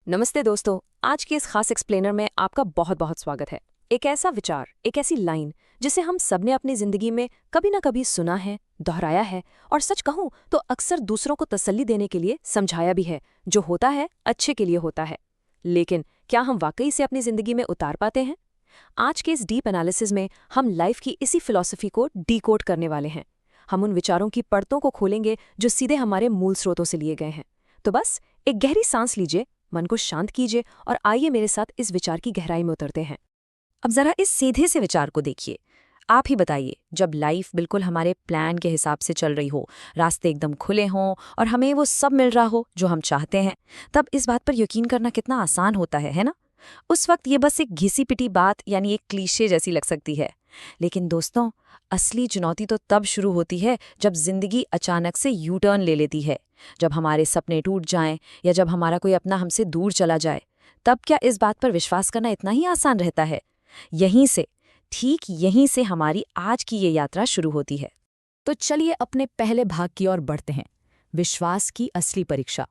नमस्ते दोस्तों। आज के इस खास एक्सप्लेनर में आपका बहुत बहुत स्वागत है। एक ऐसा विचार, एक ऐसी लाइन जिसे हम सबने अपनी जिंदगी में कभी ना कभी सुना है, दोहराया है और सच कहूं तो अक्सर दूसरों को तसल्ली देने के लिए समझाया भी है। जो होता है अच्छे के लिए होता है, लेकिन क्या हम वाकई से अपनी जिंदगी में उतार पाते हैं? आज के इस डीप एनालिसिस में हम लाइफ की इसी फिलॉसफी को डीकोड करने वाले हैं। हम उन विचारों की परतों को खोलेंगे जो सीधे हमारे मूल स्रोतों से लिए गए हैं। तो बस एक गहरी सांस लीजिए, मन को शांत कीजिए और आइए मेरे साथ इस विचार की गहराई में उतरते हैं। अब जरा इस सीधे से विचार को देखिए। आप ही बताइए, जब लाइफ बिल्कुल हमारे प्लान के हिसाब से चल रही हो, रास्ते एकदम खुले हों और हमें वो सब मिल रहा हो जो हम चाहते हैं, तब इस बात पर यकीन करना कितना आसान होता है ना? उस वक्त ये बस एक घिसी पिटी बात यानी एक क्लीशे जैसी लग सकती है। लेकिन दोस्तों, असली चुनौती तो तब शुरू होती है जब जिंदगी अचानक से यू टर्न ले लेती है। जब हमारे सपने टूट जाएं या जब हमारा कोई अपना हमसे दूर चला जाए, तब क्या इस बात पर विश्वास करना इतना ही आसान रहता है? यहीं से, ठीक यहीं से हमारी आज की ये यात्रा शुरू होती है। तो चलिए अपने पहले भाग की ओर बढ़ते हैं, विश्वास की असली परीक्षा।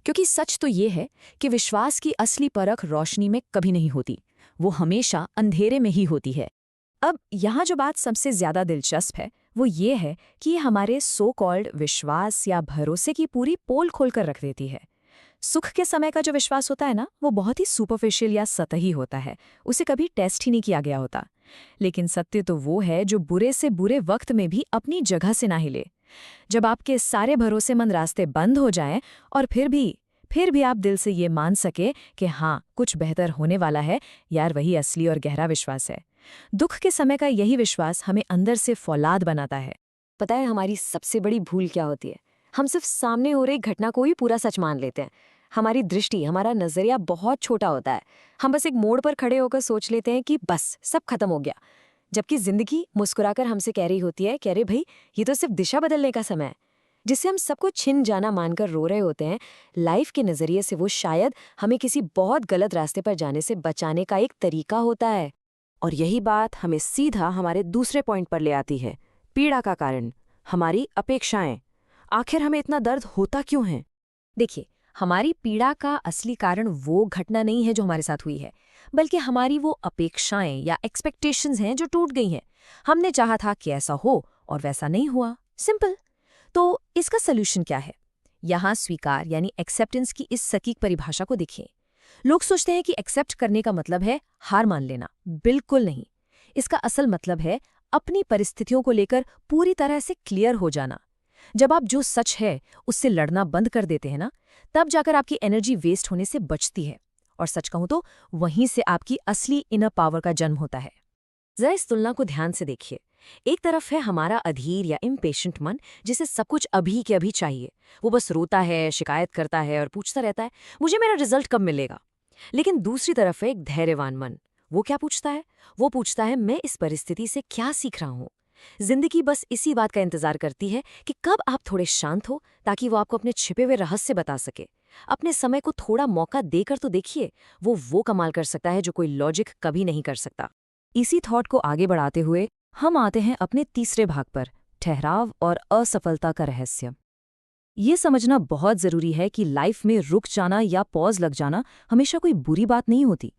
क्योंकि सच तो ये है कि विश्वास की असली परख रोशनी में कभी नहीं होती, वो हमेशा अंधेरे में ही होती है। अब यहाँ जो बात सबसे ज्यादा दिलचस्प है वो ये है कि ये हमारे सो कॉल्ड विश्वास या भरोसे की पूरी पोल खोलकर रख देती है। सुख के समय का जो विश्वास होता है ना, वो बहुत ही सुपरफिशियल या सतही होता है, उसे कभी टेस्ट ही नहीं किया गया होता। लेकिन सत्य तो वो है जो बुरे से बुरे वक्त में भी अपनी जगह से ना हिले। जब आपके सारे भरोसेमंद रास्ते बंद हो जाएं और फिर भी आप दिल से ये मान सके कि हाँ, कुछ बेहतर होने वाला है, यार वही असली और गहरा विश्वास है। दुख के समय का यही विश्वास हमें अंदर से फौलाद बनाता है। पता है हमारी सबसे बड़ी भूल क्या होती है? हम सिर्फ सामने हो रही घटना को ही पूरा सच मान लेते हैं। हमारी दृष्टि, हमारा नजरिया बहुत छोटा होता है। हम बस एक मोड़ पर खड़े होकर सोच लेते हैं कि बस सब खत्म हो गया, जबकि जिंदगी मुस्कुराकर हमसे कह रही होती है कि अरे भाई, ये तो सिर्फ दिशा बदलने का समय है। जिससे हम सबको छिन जाना मानकर रो रहे होते हैं, लाइफ के नजरिए से वो शायद हमें किसी बहुत गलत रास्ते पर जाने से बचाने का एक तरीका होता है। और यही बात हमें सीधा हमारे दूसरे पॉइंट पर ले आती है, पीड़ा का कारण, हमारी अपेक्षाएं। आखिर हमें इतना दर्द होता क्यों है? देखिए, हमारी पीड़ा का असली कारण वो घटना नहीं है जो हमारे साथ हुई है, बल्कि हमारी वो अपेक्षाएं या एक्सपेक्टेशंस हैं जो टूट गई हैं। हमने चाहा था कि ऐसा हो और वैसा नहीं हुआ, सिंपल। तो इसका सलूशन क्या है? यहाँ स्वीकार यानी एक्सेप्टेंस की इस सटीक परिभाषा को देखिए। लोग सोचते हैं कि एक्सेप्ट करने का मतलब है हार मान लेना। बिल्कुल नहीं। इसका असल मतलब है अपनी परिस्थितियों को लेकर पूरी तरह से क्लियर हो जाना। जब आप जो सच है उससे लड़ना बंद कर देते हैं ना, तब जाकर आपकी एनर्जी वेस्ट होने से बचती है। और सच कहूं तो वहीं से आपकी असली इनर पावर का जन्म होता है। जरा इस तुलना को ध्यान से देखिए। एक तरफ है हमारा अधीर या इम्पेशेंट मन, जिसे सब कुछ अभी के अभी चाहिए। वो बस रोता है, शिकायत करता है और पूछता रहता है, मुझे मेरा रिजल्ट कब मिलेगा? लेकिन दूसरी तरफ है एक धैर्यवान मन। वो क्या पूछता है? वो पूछता है, मैं इस परिस्थिति से क्या सीख रहा हूँ? जिंदगी बस इसी बात का इंतजार करती है कि कब आप थोड़े शांत हो, ताकि वो आपको अपने छिपे हुए रहस्य बता सके। अपने समय को थोड़ा मौका देकर तो देखिए, वो कमाल कर सकता है जो कोई लॉजिक कभी नहीं कर सकता। इसी थॉट को आगे बढ़ाते हुए हम आते हैं अपने तीसरे भाग पर, ठहराव और असफलता का रहस्य। ये समझना बहुत जरूरी है कि लाइफ में रुक जाना या पॉज लग जाना हमेशा कोई बुरी बात नहीं होती।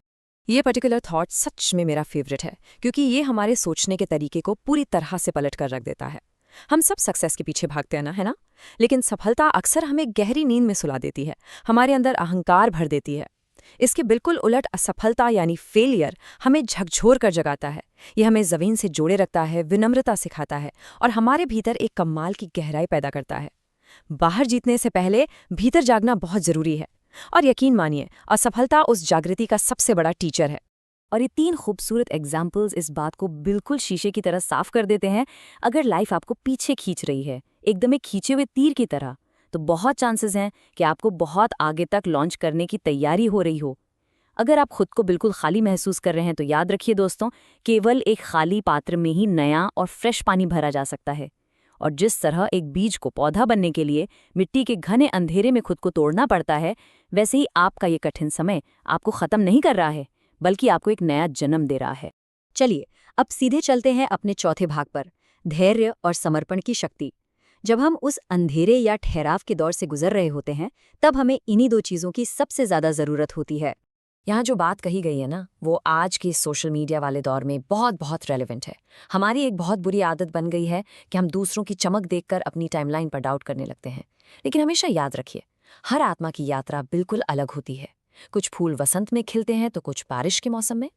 ये पर्टिकुलर थॉट सच में मेरा फेवरेट है, क्योंकि ये हमारे सोचने के तरीके को पूरी तरह से पलट कर रख देता है। हम सब सक्सेस के पीछे भागते हैं ना, है ना? लेकिन सफलता अक्सर हमें गहरी नींद में सुला देती है, हमारे अंदर अहंकार भर देती है। इसके बिल्कुल उलट असफलता यानी फेलियर हमें झकझोर कर जगाता है। यह हमें ज़मीन से जोड़े रखता है, विनम्रता सिखाता है और हमारे भीतर एक कमाल की गहराई पैदा करता है। बाहर जीतने से पहले भीतर जागना बहुत जरूरी है। और यकीन मानिए, असफलता उस जागृति का सबसे बड़ा टीचर है। और ये 3 खूबसूरत एग्जाम्पल्स इस बात को बिल्कुल शीशे की तरह साफ कर देते हैं। अगर लाइफ आपको पीछे खींच रही है, एकदम एक खींचे हुए तीर की तरह, तो बहुत चांसेस हैं कि आपको बहुत आगे तक लॉन्च करने की तैयारी हो रही हो। अगर आप खुद को बिल्कुल खाली महसूस कर रहे हैं, तो याद रखिए दोस्तों, केवल एक खाली पात्र में ही नया और फ्रेश पानी भरा जा सकता है। और जिस तरह एक बीज को पौधा बनने के लिए मिट्टी के घने अंधेरे में खुद को तोड़ना पड़ता है, वैसे ही आपका ये कठिन समय आपको खत्म नहीं कर रहा है, बल्कि आपको एक नया जन्म दे रहा है। चलिए अब सीधे चलते हैं अपने चौथे भाग पर, धैर्य और समर्पण की शक्ति। जब हम उस अंधेरे या ठहराव के दौर से गुजर रहे होते हैं, तब हमें इन्हीं दो चीज़ों की सबसे ज़्यादा ज़रूरत होती है। यहाँ जो बात कही गई है ना, वो आज के सोशल मीडिया वाले दौर में बहुत बहुत रेलेवेंट है। हमारी एक बहुत बुरी आदत बन गई है कि हम दूसरों की चमक देखकर अपनी टाइमलाइन पर डाउट करने लगते हैं। लेकिन हमेशा याद रखिए, हर आत्मा की यात्रा बिल्कुल अलग होती है। कुछ फूल वसंत में खिलते हैं तो कुछ बारिश के मौसम में।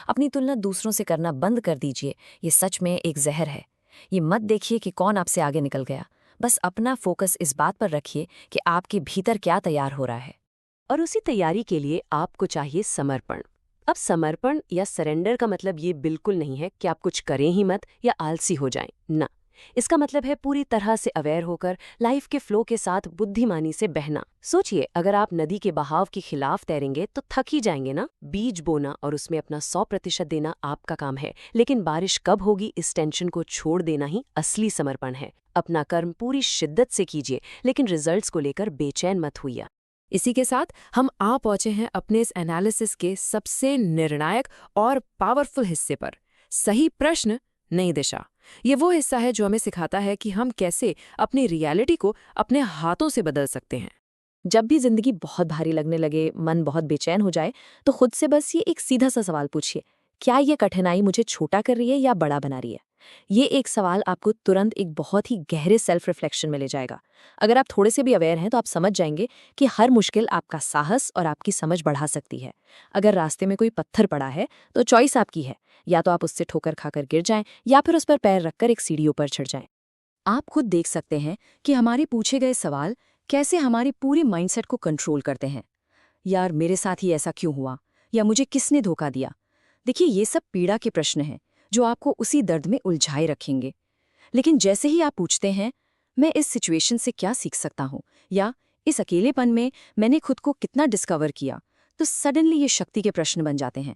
अपनी तुलना दूसरों से करना बंद कर दीजिए, ये सच में एक जहर है। ये मत देखिए कि कौन आपसे आगे निकल गया, बस अपना फोकस इस बात पर रखिए कि आपके भीतर क्या तैयार हो रहा है। और उसी तैयारी के लिए आपको चाहिए समर्पण। अब समर्पण या सरेंडर का मतलब ये बिल्कुल नहीं है कि आप कुछ करें ही मत या आलसी हो जाएं। ना, इसका मतलब है पूरी तरह से अवेयर होकर लाइफ के फ्लो के साथ बुद्धिमानी से बहना। सोचिए, अगर आप नदी के बहाव के खिलाफ तैरेंगे तो थक ही जाएंगे ना। बीज बोना और उसमें अपना 100% देना आपका काम है, लेकिन बारिश कब होगी इस टेंशन को छोड़ देना ही असली समर्पण है। अपना कर्म पूरी शिद्दत से कीजिए, लेकिन रिजल्ट्स को लेकर बेचैन मत होइए। इसी के साथ हम आ पहुंचे हैं अपने इस एनालिसिस के सबसे निर्णायक और पावरफुल हिस्से पर। सही प्रश्न, नई दिशा। ये वो हिस्सा है जो हमें सिखाता है कि हम कैसे अपनी रियलिटी को अपने हाथों से बदल सकते हैं। जब भी जिंदगी बहुत भारी लगने लगे, मन बहुत बेचैन हो जाए, तो खुद से बस ये एक सीधा सा सवाल पूछिए, क्या ये कठिनाई मुझे छोटा कर रही है या बड़ा बना रही है? ये एक सवाल आपको तुरंत एक बहुत ही गहरे सेल्फ रिफ्लेक्शन में ले जाएगा। अगर आप थोड़े से भी अवेयर हैं तो आप समझ जाएंगे कि हर मुश्किल आपका साहस और आपकी समझ बढ़ा सकती है। अगर रास्ते में कोई पत्थर पड़ा है तो चॉइस आपकी है, या तो आप उससे ठोकर खाकर गिर जाएं या फिर उस पर पैर रखकर एक सीढ़ी ऊपर चढ़ जाएं। आप खुद देख सकते हैं कि हमारे पूछे गए सवाल कैसे हमारी पूरी माइंडसेट को कंट्रोल करते हैं। यार, मेरे साथ ही ऐसा क्यों हुआ, या मुझे किसने धोखा दिया? देखिए, ये सब पीड़ा के प्रश्न हैं जो आपको उसी दर्द में उलझाए रखेंगे। लेकिन जैसे ही आप पूछते हैं, मैं इस सिचुएशन से क्या सीख सकता हूँ, या इस अकेलेपन में मैंने खुद को कितना डिस्कवर किया, तो सडनली ये शक्ति के प्रश्न बन जाते हैं।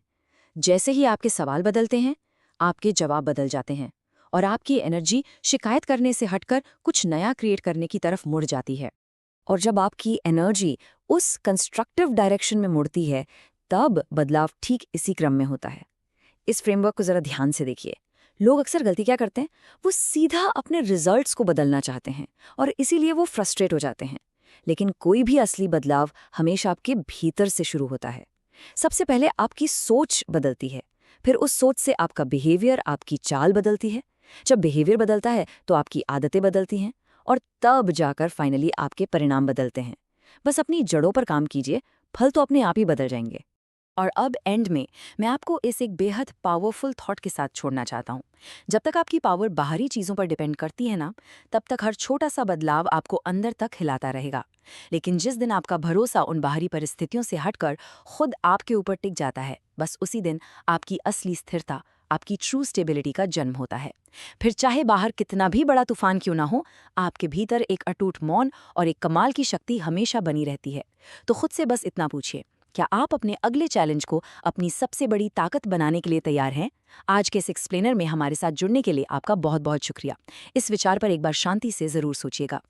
जैसे ही आपके सवाल बदलते हैं, आपके जवाब बदल जाते हैं और आपकी एनर्जी शिकायत करने से हटकर कुछ नया क्रिएट करने की तरफ मुड़ जाती है। और जब आपकी एनर्जी उस कंस्ट्रक्टिव डायरेक्शन में मुड़ती है, तब बदलाव ठीक इसी क्रम में होता है। इस फ्रेमवर्क को जरा ध्यान से देखिए। लोग अक्सर गलती क्या करते हैं, वो सीधा अपने रिजल्ट्स को बदलना चाहते हैं और इसीलिए वो फ्रस्ट्रेट हो जाते हैं। लेकिन कोई भी असली बदलाव हमेशा आपके भीतर से शुरू होता है। सबसे पहले आपकी सोच बदलती है, फिर उस सोच से आपका बिहेवियर, आपकी चाल बदलती है। जब बिहेवियर बदलता है तो आपकी आदतें बदलती हैं और तब जाकर फाइनली आपके परिणाम बदलते हैं। बस अपनी जड़ों पर काम कीजिए, फल तो अपने आप ही बदल जाएंगे। और अब एंड में मैं आपको इस एक बेहद पावरफुल थॉट के साथ छोड़ना चाहता हूँ। जब तक आपकी पावर बाहरी चीज़ों पर डिपेंड करती है ना, तब तक हर छोटा सा बदलाव आपको अंदर तक हिलाता रहेगा। लेकिन जिस दिन आपका भरोसा उन बाहरी परिस्थितियों से हटकर खुद आपके ऊपर टिक जाता है, बस उसी दिन आपकी असली स्थिरता, आपकी ट्रू स्टेबिलिटी का जन्म होता है। फिर चाहे बाहर कितना भी बड़ा तूफान क्यों ना हो, आपके भीतर एक अटूट मौन और एक कमाल की शक्ति हमेशा बनी रहती है। तो खुद से बस इतना पूछिए, क्या आप अपने अगले चैलेंज को अपनी सबसे बड़ी ताकत बनाने के लिए तैयार हैं? आज के इस एक्सप्लेनर में हमारे साथ जुड़ने के लिए आपका बहुत बहुत शुक्रिया। इस विचार पर एक बार शांति से ज़रूर सोचिएगा।